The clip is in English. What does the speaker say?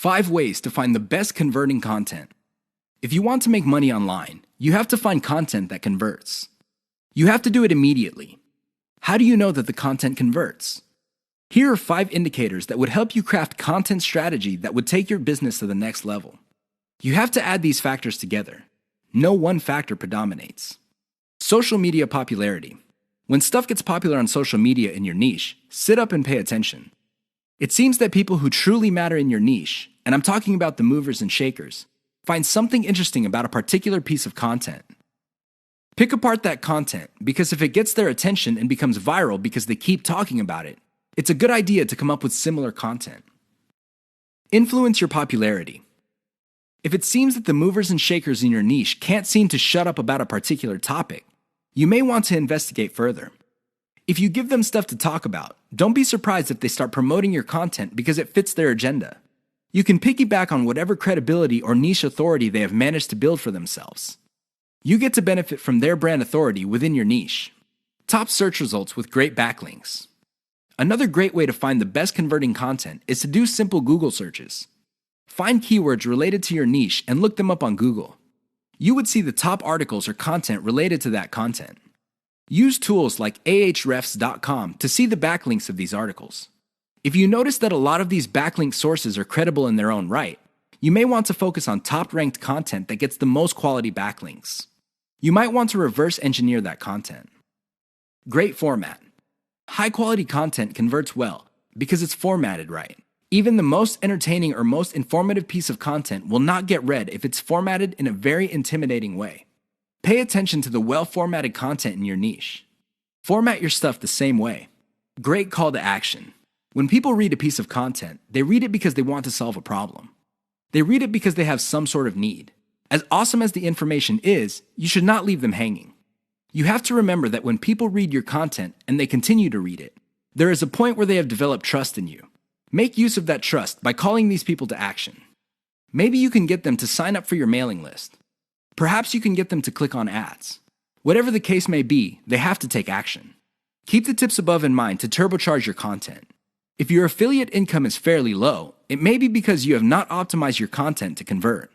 5 ways to find the best converting content. If you want to make money online, you have to find content that converts. You have to do it immediately. How do you know that the content converts? Here are 5 indicators that would help you craft content strategy that would take your business to the next level. You have to add these factors together. No one factor predominates. Social media popularity. When stuff gets popular on social media in your niche, sit up and pay attention. It seems that people who truly matter in your niche, and I'm talking about the movers and shakers, find something interesting about a particular piece of content. Pick apart that content, because if it gets their attention and becomes viral because they keep talking about it, it's a good idea to come up with similar content. Influence your popularity. If it seems that the movers and shakers in your niche can't seem to shut up about a particular topic, you may want to investigate further. If you give them stuff to talk about, don't be surprised if they start promoting your content because it fits their agenda. You can piggyback on whatever credibility or niche authority they have managed to build for themselves. You get to benefit from their brand authority within your niche. Top search results with great backlinks. Another great way to find the best converting content is to do simple Google searches. Find keywords related to your niche and look them up on Google. You would see the top articles or content related to that content. Use tools like ahrefs.com to see the backlinks of these articles. If you notice that a lot of these backlink sources are credible in their own right, you may want to focus on top-ranked content that gets the most quality backlinks. You might want to reverse engineer that content. Great format. High-quality content converts well because it's formatted right. Even the most entertaining or most informative piece of content will not get read if it's formatted in a very intimidating way. Pay attention to the well-formatted content in your niche. Format your stuff the same way. Great call to action. When people read a piece of content, they read it because they want to solve a problem. They read it because they have some sort of need. As awesome as the information is, you should not leave them hanging. You have to remember that when people read your content and they continue to read it, there is a point where they have developed trust in you. Make use of that trust by calling these people to action. Maybe you can get them to sign up for your mailing list. Perhaps you can get them to click on ads. Whatever the case may be, they have to take action. Keep the tips above in mind to turbocharge your content. If your affiliate income is fairly low, it may be because you have not optimized your content to convert.